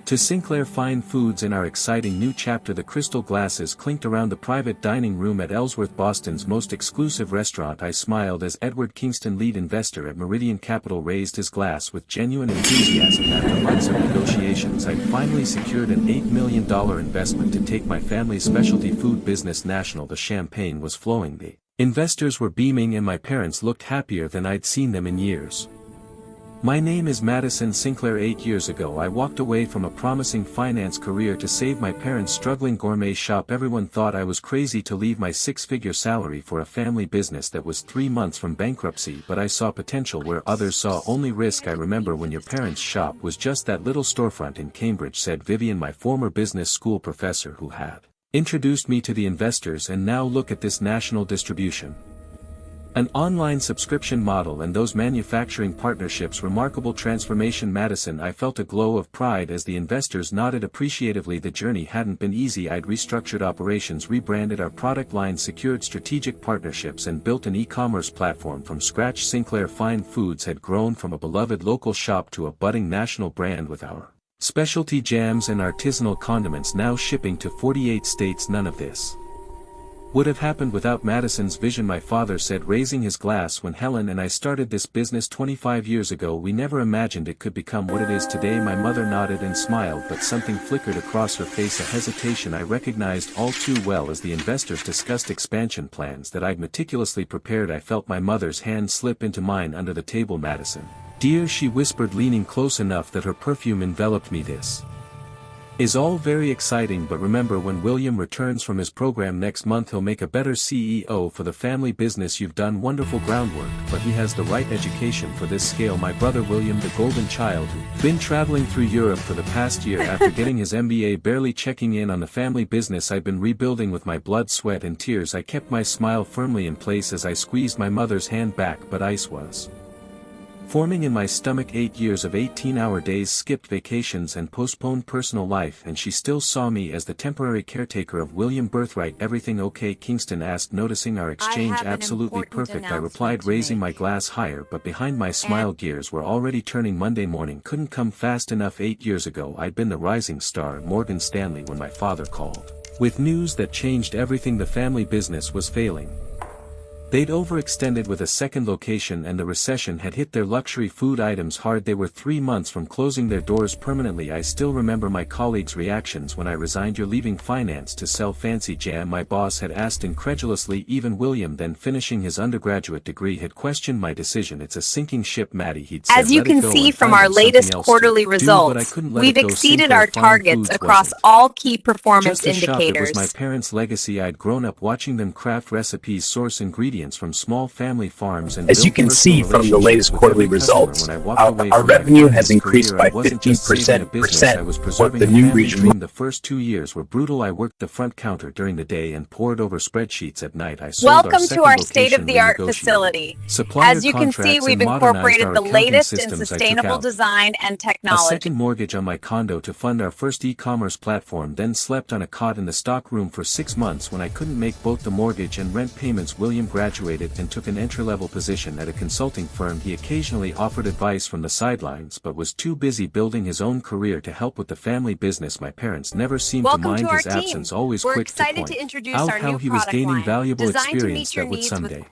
To Sinclair Fine Foods. In our exciting new chapter, the crystal glasses clinked around the private dining room at Ellsworth, Boston's most exclusive restaurant. I smiled as Edward Kingston, lead investor at Meridian Capital, raised his glass with genuine enthusiasm. After months of negotiations, I'd finally secured an $8 million investment to take my family's specialty food business national. The champagne was flowing, the investors were beaming, and my parents looked happier than I'd seen them in years. My name is Madison Sinclair. 8 years ago I walked away from a promising finance career to save my parents' struggling gourmet shop. Everyone thought I was crazy to leave my six-figure salary for a family business that was 3 months from bankruptcy, but I saw potential where others saw only risk. I remember when your parents' shop was just that little storefront in Cambridge, said Vivian, my former business school professor who had introduced me to the investors, and now look at this national distribution. An online subscription model and those manufacturing partnerships. Remarkable transformation. Madison, I felt a glow of pride as the investors nodded appreciatively. The journey hadn't been easy. I'd restructured operations, rebranded our product line, secured strategic partnerships, and built an e-commerce platform from scratch. Sinclair Fine Foods had grown from a beloved local shop to a budding national brand, with our specialty jams and artisanal condiments now shipping to 48 states. None of this would have happened without Madison's vision, my father said, raising his glass. When Helen and I started this business 25 years ago, we never imagined it could become what it is today. My mother nodded and smiled, but something flickered across her face, a hesitation I recognized all too well as the investors discussed expansion plans that I'd meticulously prepared. I felt my mother's hand slip into mine under the table. Madison, dear, she whispered, leaning close enough that her perfume enveloped me, this is all very exciting, but remember, when William returns from his program next month, he'll make a better CEO for the family business. You've done wonderful groundwork, but he has the right education for this scale. My brother William, the golden child, who's been traveling through Europe for the past year after getting his MBA, barely checking in on the family business I've been rebuilding with my blood, sweat, and tears. I kept my smile firmly in place as I squeezed my mother's hand back, but ice was forming in my stomach. 8 years of 18-hour days, skipped vacations, and postponed personal life, and she still saw me as the temporary caretaker of William. Birthright. Everything okay? Kingston asked, noticing our exchange. Absolutely perfect, I replied, raising my glass higher, but behind my smile gears were already turning. Monday morning couldn't come fast enough. 8 years ago I'd been the rising star at Morgan Stanley when my father called with news that changed everything. The family business was failing. They'd overextended with a second location, and the recession had hit their luxury food items hard. They were 3 months from closing their doors permanently. I still remember my colleagues' reactions when I resigned. You're leaving finance to sell fancy jam? My boss had asked incredulously. Even William, then finishing his undergraduate degree, had questioned my decision. It's a sinking ship, Maddie, he'd said. As you can see from our latest quarterly results, we've exceeded our targets across all key performance indicators. It was my parents' legacy. I'd grown up watching them craft recipes, source ingredients from small family farms, and as you can see from the latest quarterly results, our revenue has increased by 15% for the new region. The first 2 years were brutal. I worked the front counter during the day and pored over spreadsheets at night. I sold Welcome to our state-of-the-art facility. As you can see, we've incorporated the latest in sustainable design and technology. A second mortgage on my condo to fund our first e-commerce platform, then slept on a cot in the stockroom for 6 months when I couldn't make both the mortgage and rent payments. William graduated and took an entry-level position at a consulting firm. He occasionally offered advice from the sidelines, but was too busy building his own career to help with the family business. My parents never seemed to mind his absence, always quick to point out how he was gaining valuable experience that would someday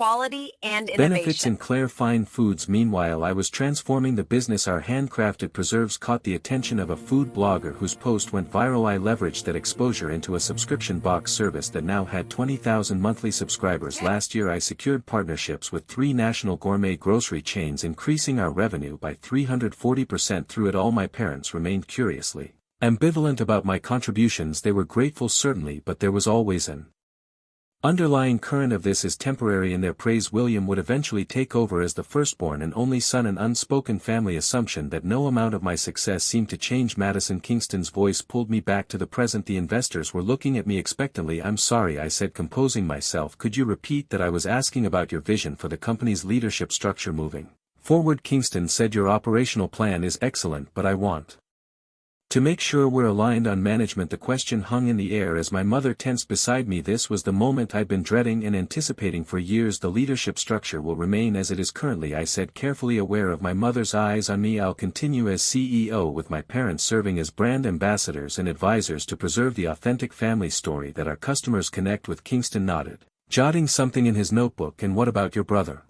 benefit Sinclair Fine Foods. Meanwhile, I was transforming the business. Our handcrafted preserves caught the attention of a food blogger whose post went viral. I leveraged that exposure into a subscription box service that now had 20,000 monthly subscribers. Last year I secured partnerships with 3 national gourmet grocery chains, increasing our revenue by 340%. Through it all, my parents remained curiously ambivalent about my contributions. They were grateful, certainly, but there was always an underlying current of this is temporary in their praise. William would eventually take over as the firstborn and only son, an unspoken family assumption that no amount of my success seemed to change. Madison, Kingston's voice pulled me back to the present. The investors were looking at me expectantly. I'm sorry, I said, composing myself. Could you repeat that? I was asking about your vision for the company's leadership structure moving forward. Kingston said, your operational plan is excellent, but I want To make sure we're aligned on management, the question hung in the air as my mother tensed beside me. This was the moment I'd been dreading and anticipating for years. The leadership structure will remain as it is currently, I said, carefully aware of my mother's eyes on me. I'll continue as CEO with my parents serving as brand ambassadors and advisors to preserve the authentic family story that our customers connect with. Kingston nodded, jotting something in his notebook. And what about your brother?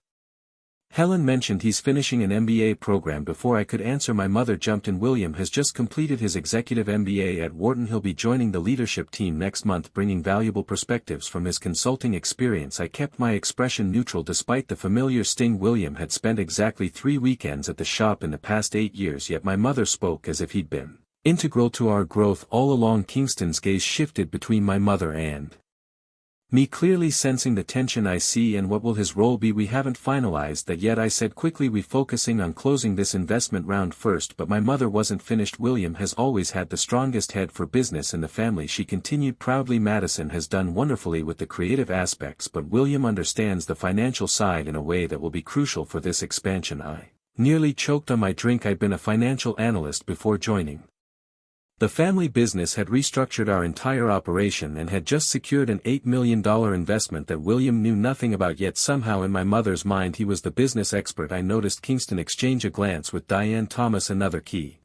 Helen mentioned he's finishing an MBA program. Before I could answer, my mother jumped in. William has just completed his executive MBA at Wharton. He'll be joining the leadership team next month, bringing valuable perspectives from his consulting experience. I kept my expression neutral despite the familiar sting. William had spent exactly 3 weekends at the shop in the past 8 years, yet my mother spoke as if he'd been integral to our growth all along. Kingston's gaze shifted between my mother and me, clearly sensing the tension. I see. And what will his role be? We haven't finalized that yet, I said quickly. We focusing on closing this investment round first. But my mother wasn't finished. William has always had the strongest head for business in the family, she continued proudly. Madison has done wonderfully with the creative aspects, but William understands the financial side in a way that will be crucial for this expansion. I nearly choked on my drink. I'd been a financial analyst before joining the family business, had restructured our entire operation, and had just secured an $8 million investment that William knew nothing about. Yet somehow in my mother's mind he was the business expert. I noticed Kingston exchange a glance with Diane Thomas, another key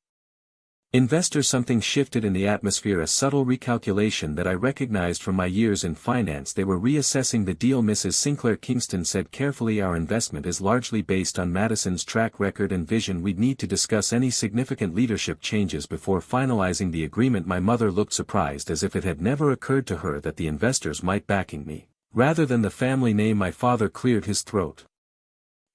investor. Something shifted in the atmosphere, a subtle recalculation that I recognized from my years in finance. They were reassessing the deal. Mrs. Sinclair, Kingston said carefully, our investment is largely based on Madison's track record and vision. We'd need to discuss any significant leadership changes before finalizing the agreement. My mother looked surprised, as if it had never occurred to her that the investors might backing me rather than the family name. My father cleared his throat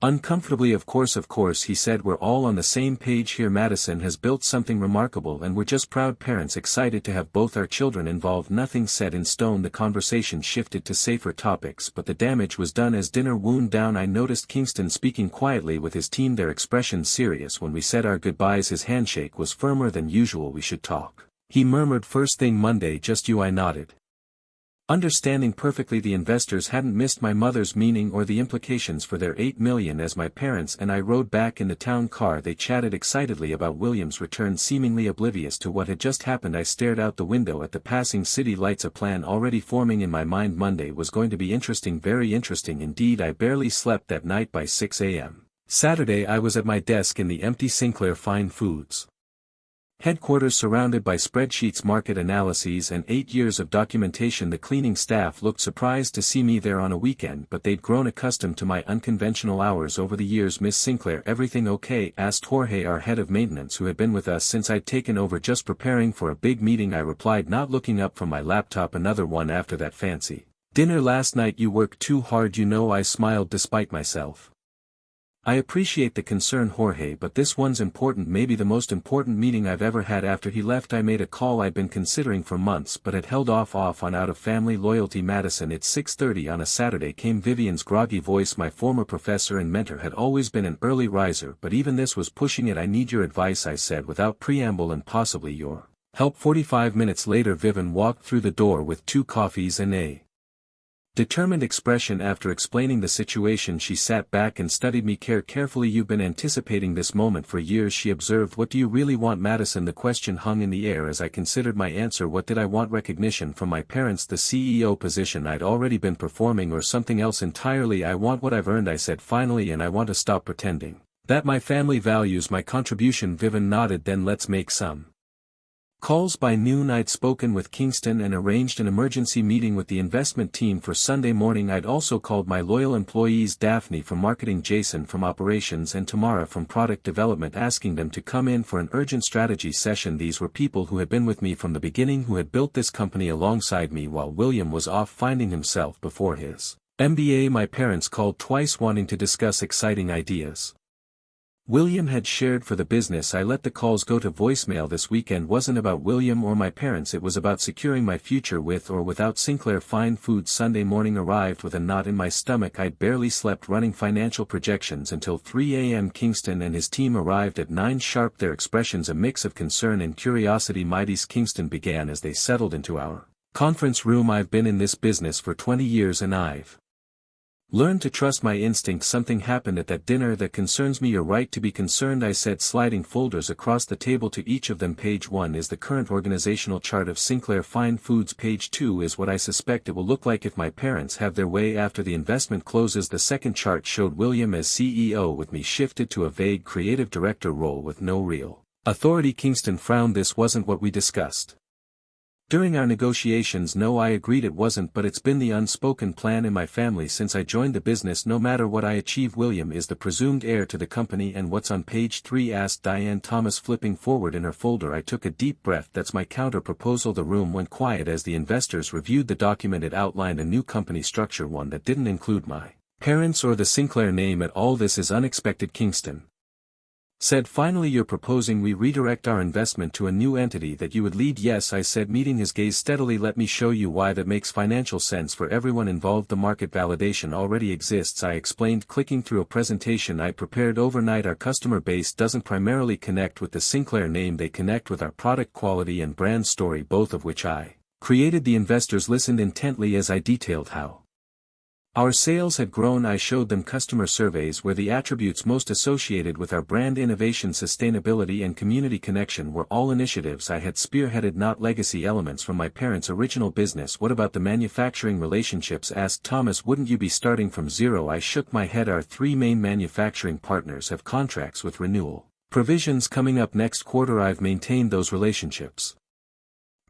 uncomfortably. Of course, he said, we're all on the same page here. Madison has built something remarkable, and we're just proud parents, excited to have both our children involved. Nothing set in stone. The conversation shifted to safer topics, but the damage was done as dinner wound down. I noticed Kingston speaking quietly with his team, their expressions serious. When we said our goodbyes, his handshake was firmer than usual. We should talk, he murmured, first thing Monday. Just you? I nodded, understanding perfectly the investors hadn't missed my mother's meaning or the implications for their $8 million. As my parents and I rode back in the town car, they chatted excitedly about William's return, seemingly oblivious to what had just happened. I stared out the window at the passing city lights, a plan already forming in my mind. Monday was going to be interesting, very interesting indeed. I barely slept that night. By 6 a.m. Saturday I was at my desk in the empty Sinclair Fine Foods headquarters, surrounded by spreadsheets, market analyses, and 8 years of documentation. The cleaning staff looked surprised to see me there on a weekend, but they'd grown accustomed to my unconventional hours over the years. Miss Sinclair, everything okay? Asked Jorge, our head of maintenance, who had been with us since I'd taken over. Just preparing for a big meeting, I replied, not looking up from my laptop. Another one after that fancy dinner last night? You worked too hard, you know. I smiled despite myself. I appreciate the concern, Jorge, but this one's important, maybe the most important meeting I've ever had. After he left I made a call I'd been considering for months but had held off on out of family loyalty. Madison, it's 6:30 on a Saturday, came Vivian's groggy voice. My former professor and mentor had always been an early riser, but even this was pushing it. I need your advice, I said without preamble, and possibly your help. 45 minutes later Vivian walked through the door with 2 coffees and a determined expression. After explaining the situation she sat back and studied me carefully. You've been anticipating this moment for years, she observed. What do you really want, Madison? The question hung in the air as I considered my answer. What did I want? Recognition from my parents, the CEO position I'd already been performing, or something else entirely? I want what I've earned, I said finally, and I want to stop pretending that my family values my contribution. Vivian nodded. Then let's make some calls. By noon I'd spoken with Kingston and arranged an emergency meeting with the investment team for Sunday morning. I'd also called my loyal employees, Daphne from marketing, Jason from operations, and Tamara from product development, asking them to come in for an urgent strategy session. These were people who had been with me from the beginning, who had built this company alongside me while William was off finding himself before his MBA. My parents called twice wanting to discuss exciting ideas William had shared for the business. I let the calls go to voicemail. This weekend wasn't about William or my parents, it was about securing my future with or without Sinclair Fine Foods. Sunday morning arrived with a knot in my stomach. I'd barely slept running financial projections until 3 a.m. Kingston and his team arrived at 9 sharp, their expressions a mix of concern and curiosity. Mighty's Kingston began as they settled into our conference room. I've been in this business for 20 years and I've Learn to trust my instincts. Something happened at that dinner that concerns me. You're right to be concerned, I said, sliding folders across the table to each of them. Page 1 is the current organizational chart of Sinclair Fine Foods. Page 2 is what I suspect it will look like if my parents have their way after the investment closes. The second chart showed William as CEO with me shifted to a vague creative director role with no real authority. Kingston frowned. This wasn't what we discussed during our negotiations. No, I agreed it wasn't, but it's been the unspoken plan in my family since I joined the business. No matter what I achieve, William is the presumed heir to the company. And what's on page 3? asked Diane Thomas, flipping forward in her folder. I took a deep breath. That's my counter-proposal. The room went quiet as the investors reviewed the document. It outlined a new company structure, one that didn't include my parents or the Sinclair name at all. This is unexpected, Kingston said finally. You're proposing we redirect our investment to a new entity that you would lead? Yes, I said, meeting his gaze steadily. Let me show you why that makes financial sense for everyone involved. The market validation already exists, I explained, clicking through a presentation I prepared overnight. Our customer base doesn't primarily connect with the Sinclair name, they connect with our product quality and brand story, both of which I created. The investors listened intently as I detailed how our sales had grown. I showed them customer surveys where the attributes most associated with our brand, innovation, sustainability, and community connection, were all initiatives I had spearheaded, not legacy elements from my parents' original business. What about the manufacturing relationships? asked Thomas. Wouldn't you be starting from zero? I shook my head. Our three main manufacturing partners have contracts with renewal provisions coming up next quarter. I've maintained those relationships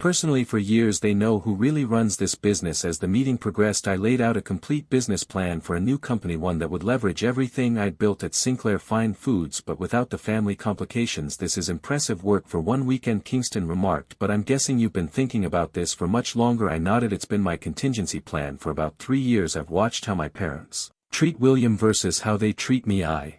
personally for years. They know who really runs this business. As the meeting progressed, I laid out a complete business plan for a new company, one that would leverage everything I'd built at Sinclair Fine Foods but without the family complications. This is impressive work for one weekend, Kingston remarked, but I'm guessing you've been thinking about this for much longer. I nodded. It's been my contingency plan for about 3 years. I've watched how my parents treat William versus how they treat me. I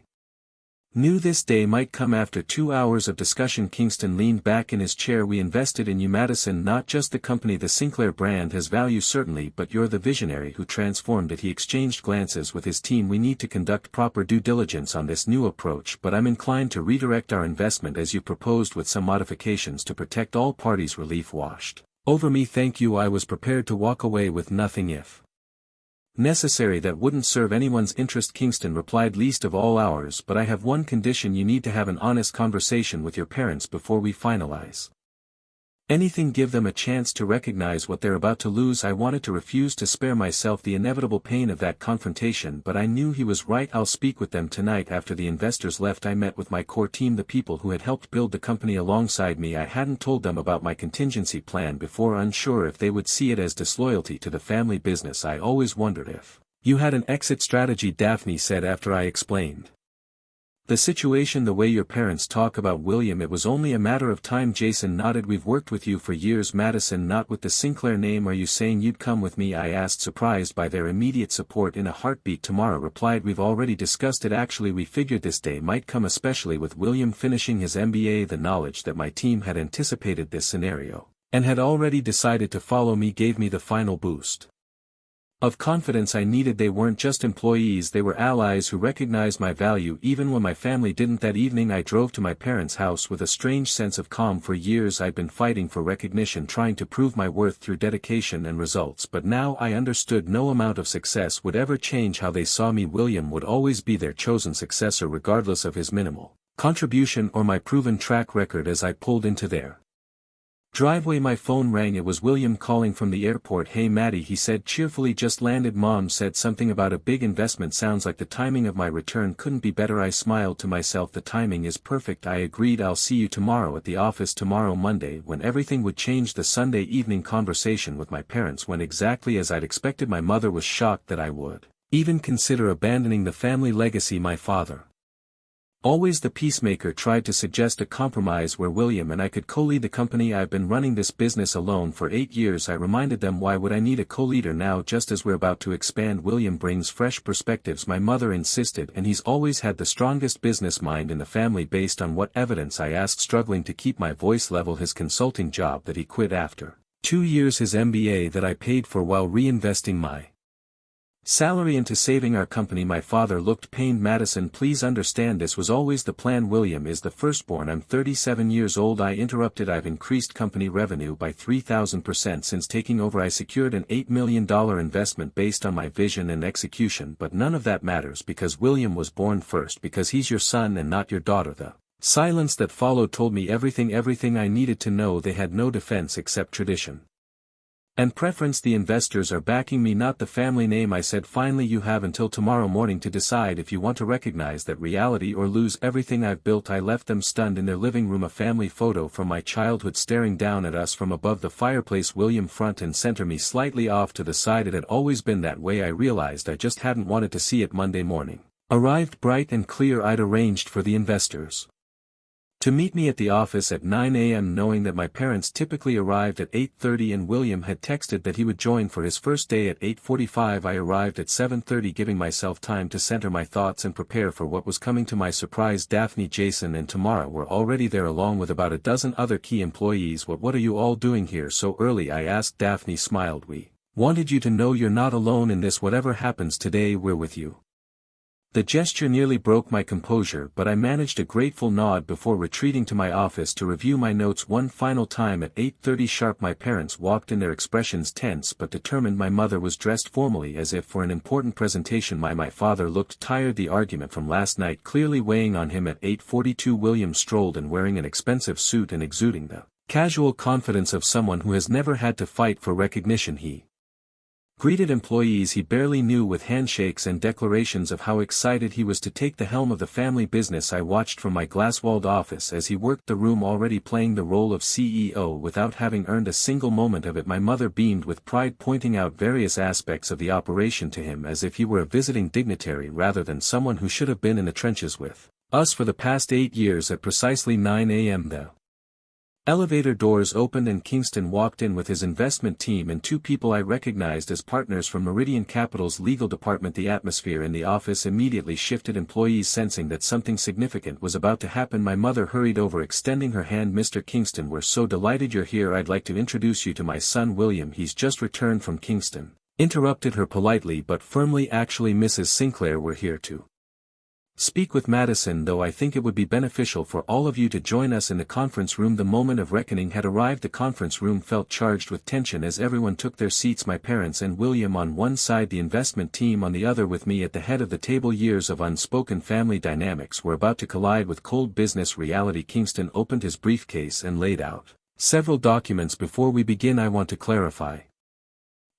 knew this day might come. After 2 hours of discussion, Kingston leaned back in his chair. We invested in you, Madison, not just the company. The Sinclair brand has value, certainly, but you're the visionary who transformed it. He exchanged glances with his team. We need to conduct proper due diligence on this new approach, but I'm inclined to redirect our investment as you proposed, with some modifications to protect all parties. Relief washed over me. Thank you. I was prepared to walk away with nothing if necessary that wouldn't serve anyone's interest, Kingston replied, least of all ours. But I have one condition. You need to have an honest conversation with your parents before we finalize anything. Give them a chance to recognize what they're about to lose. I wanted to refuse to spare myself the inevitable pain of that confrontation, but I knew he was right. I'll speak with them tonight. After the investors left, I met with my core team, the people who had helped build the company alongside me. I hadn't told them about my contingency plan before, unsure if they would see it as disloyalty to the family business. I always wondered if you had an exit strategy, Daphne said after I explained the situation. The way your parents talk about William, it was only a matter of time. Jason nodded. We've worked with you for years, Madison. Not with the Sinclair name. Are you saying you'd come with me? I asked, surprised by their immediate support. In a heartbeat, Tamara replied. We've already discussed it. Actually, we figured this day might come, especially with William finishing his MBA. The knowledge that my team had anticipated this scenario and had already decided to follow me gave me the final boost of confidence I needed. They weren't just employees, they were allies who recognized my value even when my family didn't. That evening I drove to my parents' house with a strange sense of calm. For years I'd been fighting for recognition, trying to prove my worth through dedication and results, but now I understood no amount of success would ever change how they saw me. William would always be their chosen successor, regardless of his minimal contribution or my proven track record. As I pulled into their driveway, my phone rang. It was William calling from the airport. Hey Maddie, he said cheerfully, just landed. Mom said something about a big investment. Sounds like the timing of my return couldn't be better. I smiled to myself. The timing is perfect, I agreed. I'll see you tomorrow at the office. Tomorrow, Monday, when everything would change. The Sunday evening conversation with my parents went exactly as I'd expected. My mother was shocked that I would even consider abandoning the family legacy. My father, always the peacemaker, tried to suggest a compromise where William and I could co-lead the company. I've been running this business alone for 8 years. I reminded them, why would I need a co-leader now just as we're about to expand? William brings fresh perspectives, my mother insisted, and he's always had the strongest business mind in the family. Based on what evidence? I asked, struggling to keep my voice level. His consulting job that he quit after 2 years, his MBA that I paid for while reinvesting my salary into saving our company. My father looked pained. Madison, please understand this was always the plan. William is the firstborn. I'm 37 years old. I interrupted. I've increased company revenue by 3,000% since taking over. I secured an $8 million investment based on my vision and execution, but none of that matters because William was born first, because he's your son and not your daughter. The silence that followed told me everything I needed to know. They had no defense except tradition and preference. The investors are backing me, not the family name. I said, finally, you have until tomorrow morning to decide if you want to recognize that reality or lose everything I've built. I left them stunned in their living room, a family photo from my childhood staring down at us from above the fireplace. William front and center, me slightly off to the side. It had always been that way. I realized I just hadn't wanted to see it. Monday morning arrived bright and clear. I'd arranged for the investors to meet me at the office at 9 a.m. knowing that my parents typically arrived at 8:30 and William had texted that he would join for his first day at 8:45. I arrived at 7:30, giving myself time to center my thoughts and prepare for what was coming. To my surprise, Daphne, Jason and Tamara were already there along with about a dozen other key employees. What are you all doing here so early? I asked. Daphne smiled. We wanted you to know you're not alone in this. Whatever happens today, we're with you. The gesture nearly broke my composure, but I managed a grateful nod before retreating to my office to review my notes one final time. At 8:30 sharp, my parents walked in, their expressions tense but determined. My mother was dressed formally as if for an important presentation. My father looked tired, the argument from last night clearly weighing on him. At 8:42, William strolled in wearing an expensive suit and exuding the casual confidence of someone who has never had to fight for recognition. He greeted employees he barely knew with handshakes and declarations of how excited he was to take the helm of the family business. I watched from my glass-walled office as he worked the room, already playing the role of CEO without having earned a single moment of it. My mother beamed with pride, pointing out various aspects of the operation to him as if he were a visiting dignitary rather than someone who should have been in the trenches with us for the past 8 years. At precisely 9 a.m. the elevator doors opened and Kingston walked in with his investment team and 2 people I recognized as partners from Meridian Capital's legal department. The atmosphere in the office immediately shifted, employees sensing that something significant was about to happen. My mother hurried over, extending her hand. Mr. Kingston, we're so delighted you're here. I'd like to introduce you to my son William. He's just returned from Kingston. Interrupted her politely but firmly. Actually, Mrs. Sinclair, we're here to speak with Madison, though I think it would be beneficial for all of you to join us in the conference room. The moment of reckoning had arrived. The conference room felt charged with tension as everyone took their seats, my parents and William on one side, the investment team on the other, with me at the head of the table. Years of unspoken family dynamics were about to collide with cold business reality. Kingston opened his briefcase and laid out several documents. Before we begin, I want to clarify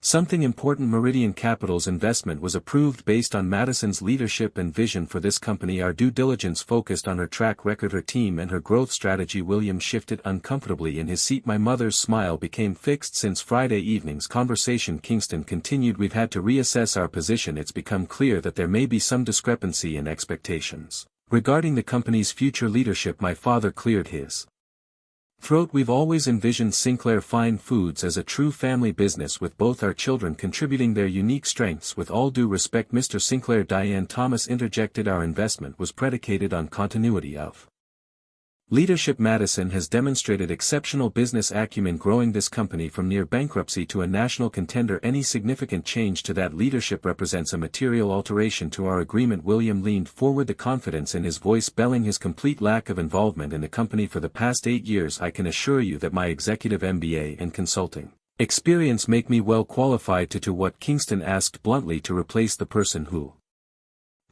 something important. Meridian Capital's investment was approved based on Madison's leadership and vision for this company. Our due diligence focused on her track record, her team and her growth strategy. William shifted uncomfortably in his seat. My mother's smile became fixed. Since Friday evening's conversation, Kingston continued, we've had to reassess our position. It's become clear that there may be some discrepancy in expectations regarding the company's future leadership. My father cleared his throat. We've always envisioned Sinclair Fine Foods as a true family business with both our children contributing their unique strengths. With all due respect, Mr. Sinclair, Diane Thomas interjected, our investment was predicated on continuity of leadership. Madison has demonstrated exceptional business acumen, growing this company from near bankruptcy to a national contender. Any significant change to that leadership represents a material alteration to our agreement. William leaned forward, the confidence in his voice belling his complete lack of involvement in the company for the past 8 years. I can assure you that my executive MBA and consulting experience make me well qualified to do what Kingston asked bluntly, to replace the person who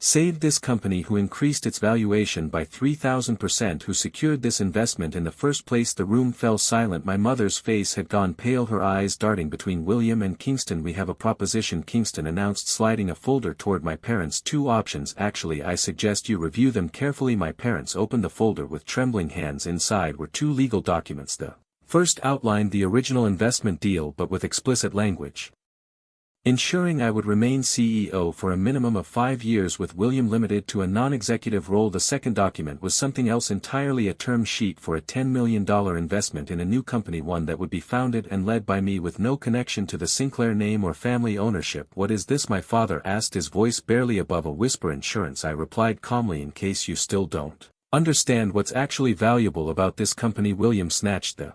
saved this company, who increased its valuation by 3,000%, who secured this investment in the first place. The room fell silent. My mother's face had gone pale, her eyes darting between William and Kingston. We have a proposition, Kingston announced, sliding a folder toward my parents. 2 options, actually. I suggest you review them carefully. My parents opened the folder with trembling hands. Inside were 2 legal documents. The first outlined the original investment deal but with explicit language ensuring I would remain CEO for a minimum of 5 years with William, limited to a non-executive role. The second document was something else entirely, a term sheet for a $10 million investment in a new company, one that would be founded and led by me with no connection to the Sinclair name or family ownership. What is this? My father asked, his voice barely above a whisper. Insurance, I replied calmly, in case you still don't understand what's actually valuable about this company. William snatched the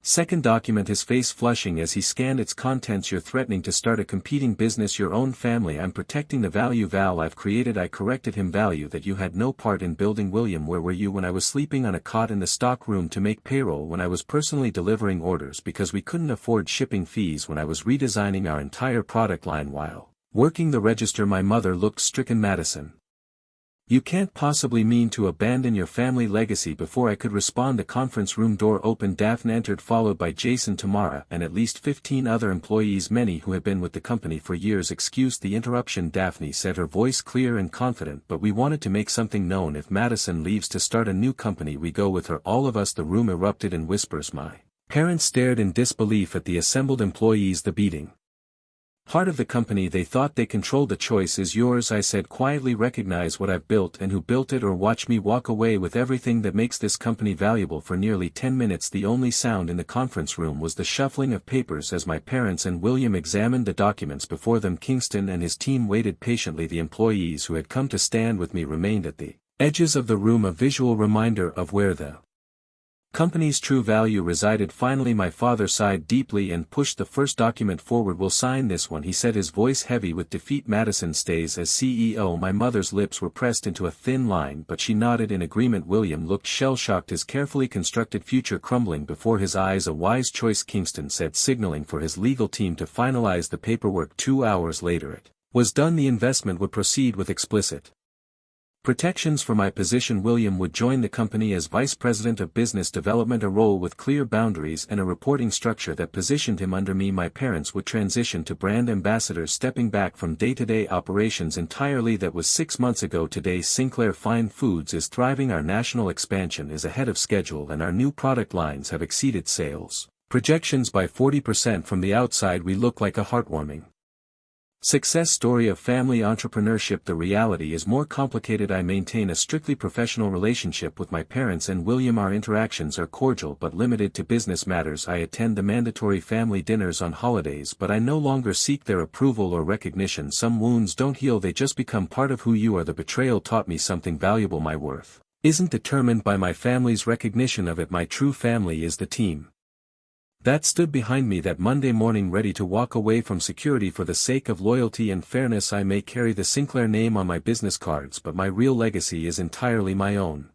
Second document, his face flushing as he scanned its contents. You're threatening to start a competing business, your own family. I'm protecting the value Val I've created. I corrected him. Value that you had no part in building. William, where were you when I was sleeping on a cot in the stock room to make payroll, when I was personally delivering orders because we couldn't afford shipping fees, when I was redesigning our entire product line while working the register? My mother looked stricken. Madison, you can't possibly mean to abandon your family legacy. Before I could respond, the conference room door opened. Daphne entered, followed by Jason, Tamara, and at least 15 other employees, many who have been with the company for years. Excuse the interruption, Daphne said, her voice clear and confident, but we wanted to make something known. If Madison leaves to start a new company, we go with her, all of us. The room erupted in whispers. My parents stared in disbelief at the assembled employees. The beating part of the company they thought they controlled. The choice is yours, I said quietly. Recognize what I've built and who built it, or watch me walk away with everything that makes this company valuable. For nearly 10 minutes the only sound in the conference room was the shuffling of papers as my parents and William examined the documents before them. Kingston and his team waited patiently. The employees who had come to stand with me remained at the edges of the room, a visual reminder of where the company's true value resided. Finally my father sighed deeply and pushed the first document forward. We'll sign this one, he said, his voice heavy with defeat. Madison stays as CEO. My mother's lips were pressed into a thin line, but she nodded in agreement. William looked shell-shocked, his carefully constructed future crumbling before his eyes. A wise choice, Kingston said, signaling for his legal team to finalize the paperwork. 2 hours later it was done. The investment would proceed with explicit protections for my position. William would join the company as Vice President of Business Development, a role with clear boundaries and a reporting structure that positioned him under me. My parents would transition to brand ambassadors, stepping back from day-to-day operations entirely. That was 6 months ago. Today Sinclair Fine Foods is thriving. Our national expansion is ahead of schedule and our new product lines have exceeded sales projections by 40%. From the outside we look like a heartwarming success story of family entrepreneurship. The reality is more complicated. I maintain a strictly professional relationship with my parents and William. Our interactions are cordial but limited to business matters. I attend the mandatory family dinners on holidays, but I no longer seek their approval or recognition. Some wounds don't heal, they just become part of who you are. The betrayal taught me something valuable. My worth isn't determined by my family's recognition of it. My true family is the team that stood behind me that Monday morning, ready to walk away from security for the sake of loyalty and fairness. I may carry the Sinclair name on my business cards, but my real legacy is entirely my own.